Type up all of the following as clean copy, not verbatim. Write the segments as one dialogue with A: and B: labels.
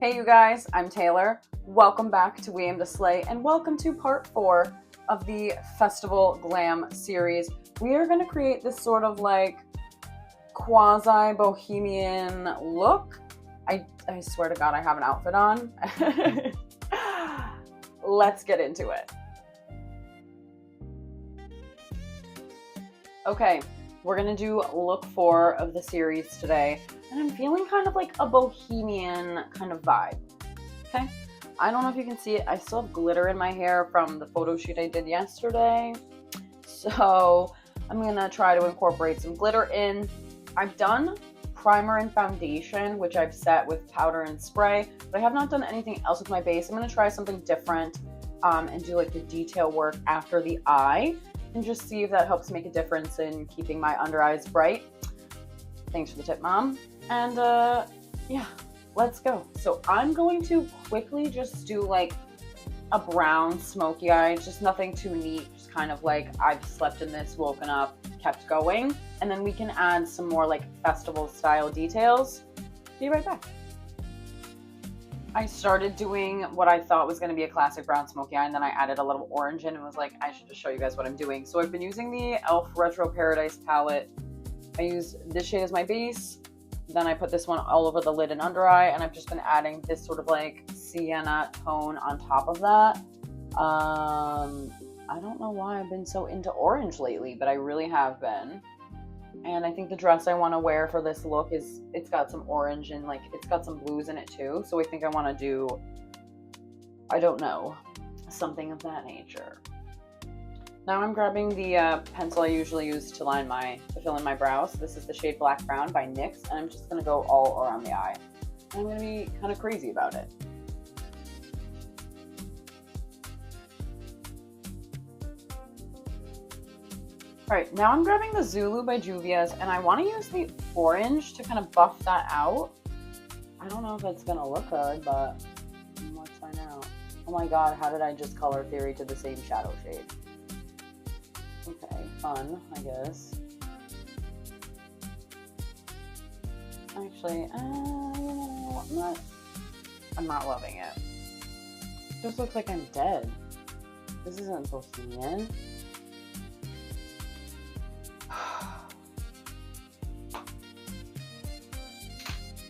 A: Hey you guys, I'm Taylor. Welcome back to We Aim to Slay and welcome to part 4 of the Festival Glam Series. We are going to create this sort of like quasi-bohemian look. I swear to God I have an outfit on. Let's get into it. Okay, we're going to do look 4 of the series today. And I'm feeling kind of like a bohemian kind of vibe. Okay, I don't know if you can see it. I still have glitter in my hair from the photo shoot I did yesterday. So I'm gonna try to incorporate some glitter in. I've done primer and foundation, which I've set with powder and spray, but I have not done anything else with my base. I'm gonna try something different and do like the detail work after the eye and just see if that helps make a difference in keeping my under eyes bright. Thanks for the tip, Mom. And yeah, let's go. So I'm going to quickly just do like a brown smoky eye, just nothing too neat, just kind of like I've slept in this, woken up, kept going. And then we can add some more like festival style details. Be right back. I started doing what I thought was going to be a classic brown smoky eye, and then I added a little orange in and was like, I should just show you guys what I'm doing. So I've been using the e.l.f. Retro Paradise palette. I use this shade as my base. Then I put this one all over the lid and under eye, and I've just been adding this sort of like sienna tone on top of that. I don't know why I've been so into orange lately, but I really have been. And I think the dress I want to wear for this look is, it's got some orange and like it's got some blues in it too. So I think I want to do, I don't know, something of that nature. Now I'm grabbing the pencil I usually use to fill in my brows. This is the shade Black Brown by NYX, and I'm just going to go all around the eye. I'm going to be kind of crazy about it. Alright, now I'm grabbing the Zulu by Juvia's, and I want to use the orange to kind of buff that out. I don't know if it's going to look good, but let's find out. Oh my god, how did I just color theory to the same shadow shade? Okay, fun, I guess. Actually, I'm not loving it. It just looks like I'm dead. This isn't bohemian.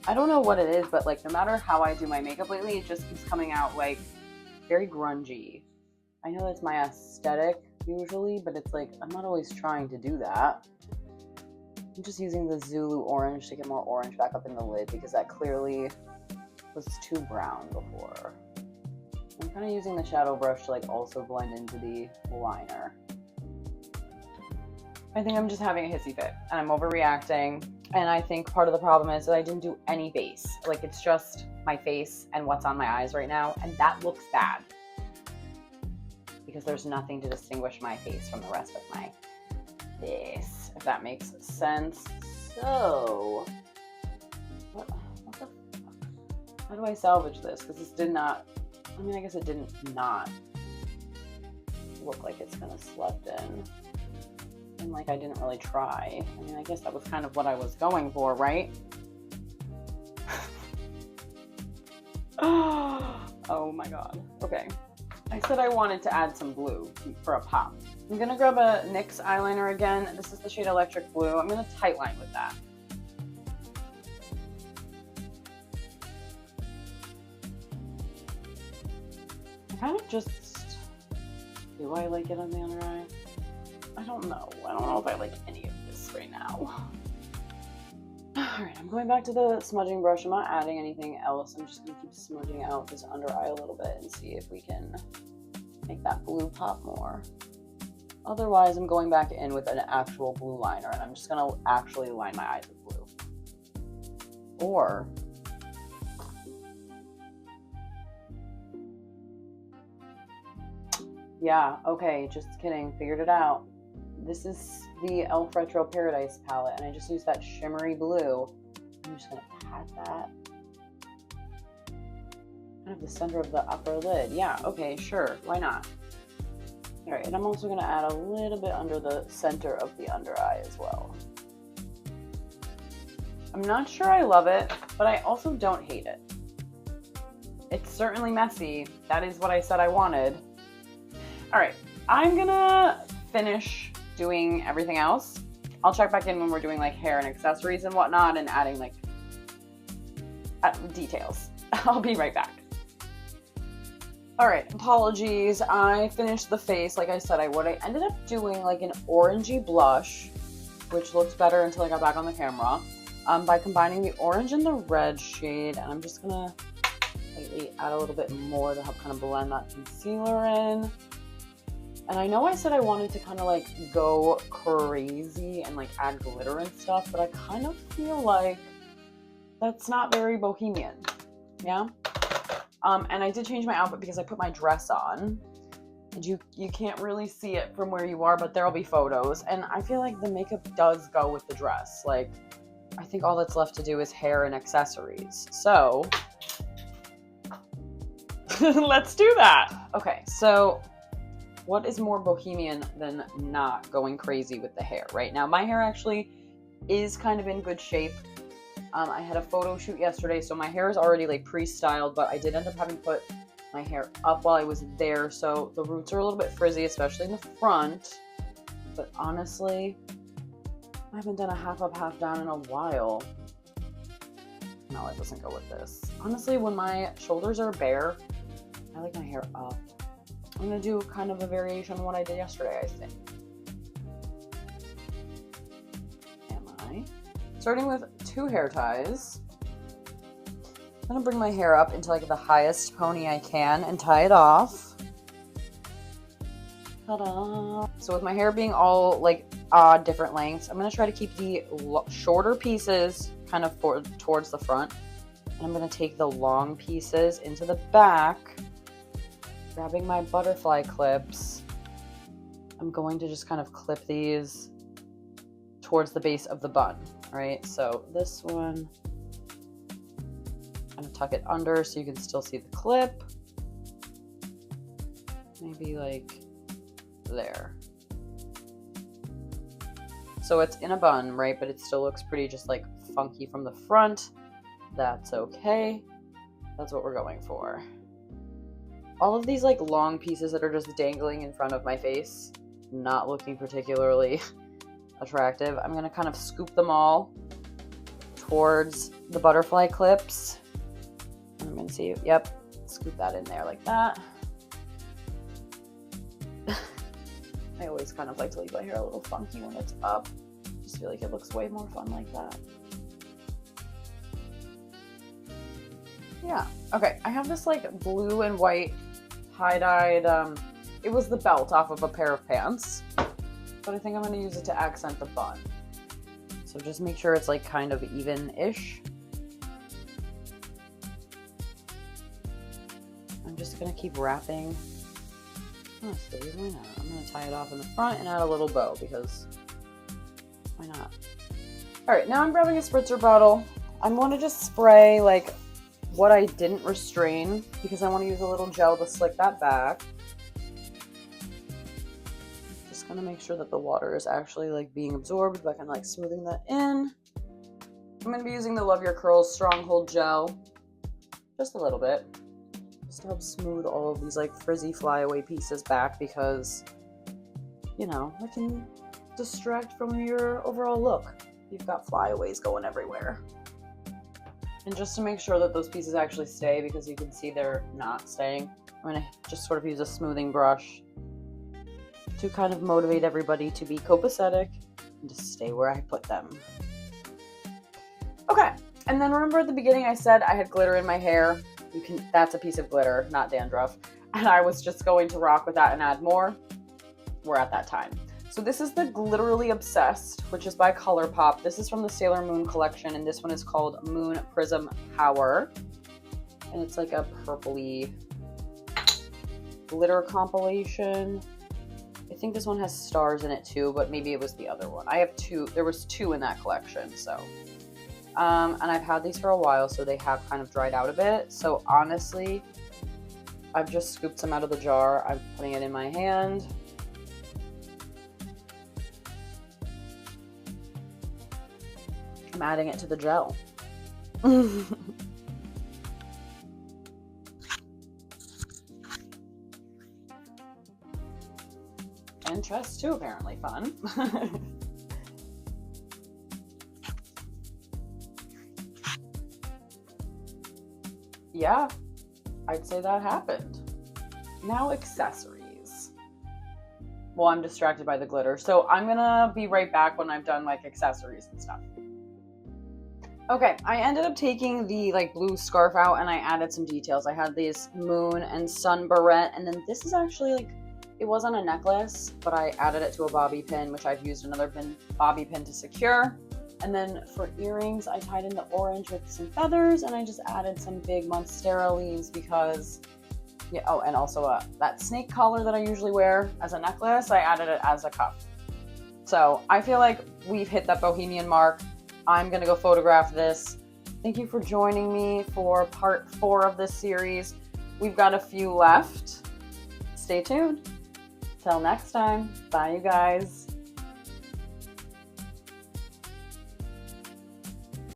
A: I don't know what it is, but like no matter how I do my makeup lately, it just keeps coming out like very grungy. I know that's my aesthetic usually, but it's like I'm not always trying to do that. I'm just using the Zulu orange to get more orange back up in the lid because that clearly was too brown before. I'm kind of using the shadow brush to like also blend into the liner. I think I'm just having a hissy fit and I'm overreacting, and I think part of the problem is that I didn't do any base. Like it's just my face and what's on my eyes right now, and that looks bad because there's nothing to distinguish my face from the rest of my face, if that makes sense. So, what the fuck? How do I salvage this? Because this did not, I mean, I guess it didn't not look like it's been slept in. And like I didn't really try. I mean, I guess that was kind of what I was going for, right? Oh my god. Okay. I said I wanted to add some blue for a pop. I'm going to grab a NYX eyeliner again. This is the shade Electric Blue. I'm going to tightline with that. I kind of just... Do I like it on the under eye? I don't know. I don't know if I like any of this right now. Alright, I'm going back to the smudging brush. I'm not adding anything else. I'm just going to keep smudging out this under eye a little bit and see if we can make that blue pop more. Otherwise, I'm going back in with an actual blue liner, and I'm just going to actually line my eyes with blue. Or... yeah, okay, just kidding. Figured it out. This is the e.l.f. Retro Paradise palette, and I just used that shimmery blue. I'm just going to pat that. Kind of the center of the upper lid. Yeah, okay, sure. Why not? Alright, and I'm also going to add a little bit under the center of the under eye as well. I'm not sure I love it, but I also don't hate it. It's certainly messy. That is what I said I wanted. All right, I'm gonna finish doing everything else. I'll check back in when we're doing like hair and accessories and whatnot and adding like details. I'll be right back. All right, apologies. I finished the face like I said I would. I ended up doing like an orangey blush, which looks better until I got back on the camera, by combining the orange and the red shade. And I'm just gonna lightly add a little bit more to help kind of blend that concealer in. And I know I said I wanted to kind of like go crazy and like add glitter and stuff, but I kind of feel like that's not very bohemian, yeah? And I did change my outfit because I put my dress on. And you can't really see it from where you are, but there'll be photos. And I feel like the makeup does go with the dress. Like, I think all that's left to do is hair and accessories. So, let's do that. Okay, so what is more bohemian than not going crazy with the hair? Right now, my hair actually is kind of in good shape. I had a photo shoot yesterday, so my hair is already like pre-styled, but I did end up having to put my hair up while I was there, so the roots are a little bit frizzy, especially in the front. But honestly, I haven't done a half up, half down in a while. No, it doesn't go with this. Honestly, when my shoulders are bare, I like my hair up. I'm gonna do kind of a variation on what I did yesterday, I think. Starting with 2 hair ties. I'm gonna bring my hair up into like the highest pony I can and tie it off. Ta-da! So with my hair being all like odd different lengths, I'm gonna try to keep the shorter pieces kind of towards the front. And I'm gonna take the long pieces into the back, grabbing my butterfly clips. I'm going to just kind of clip these towards the base of the bun. All right, so this one, I'm gonna tuck it under so you can still see the clip. Maybe like there. So it's in a bun, right? But it still looks pretty just like funky from the front. That's okay. That's what we're going for. All of these like long pieces that are just dangling in front of my face, not looking particularly attractive. I'm gonna kind of scoop them all towards the butterfly clips. And I'm gonna see, yep, scoop that in there like that. I always kind of like to leave my hair a little funky when it's up. Just feel like it looks way more fun like that. Yeah, okay, I have this like blue and white tie-dyed, it was the belt off of a pair of pants. But I think I'm going to use it to accent the bun. So just make sure it's like kind of even-ish. I'm just going to keep wrapping. Honestly, why not? I'm going to tie it off in the front and add a little bow because why not? Alright, now I'm grabbing a spritzer bottle. I want to just spray like what I didn't restrain because I want to use a little gel to slick that back. Gonna make sure that the water is actually like being absorbed by kind of like smoothing that in. I'm gonna be using the Love Your Curls Stronghold Gel, just a little bit, just to help smooth all of these like frizzy flyaway pieces back because, you know, it can distract from your overall look. You've got flyaways going everywhere. And just to make sure that those pieces actually stay, because you can see they're not staying, I'm gonna just sort of use a smoothing brush to kind of motivate everybody to be copacetic and to stay where I put them. Okay, and then remember at the beginning I said I had glitter in my hair. That's a piece of glitter, not dandruff. And I was just going to rock with that and add more. We're at that time. So this is the Glitterily Obsessed, which is by ColourPop. This is from the Sailor Moon collection, and this one is called Moon Prism Power. And it's like a purpley glitter compilation. I think this one has stars in it too, but maybe it was the other one. I have 2. There was 2 in that collection, so. And I've had these for a while, so they have kind of dried out a bit. So honestly, I've just scooped some out of the jar. I'm putting it in my hand. I'm adding it to the gel. chest too, apparently. Fun. Yeah, I'd say that happened. Now accessories. Well, I'm distracted by the glitter, so I'm gonna be right back when I've done like accessories and stuff. Okay, I ended up taking the like blue scarf out and I added some details. I had this moon and sun barrette, and then this is actually like, it wasn't a necklace, but I added it to a bobby pin, which I've used another bobby pin to secure. And then for earrings, I tied in the orange with some feathers, and I just added some big monstera leaves because, yeah. Oh, and also that snake collar that I usually wear as a necklace, I added it as a cuff. So I feel like we've hit that bohemian mark. I'm gonna go photograph this. Thank you for joining me for part 4 of this series. We've got a few left. Stay tuned. Till next time. Bye, you guys.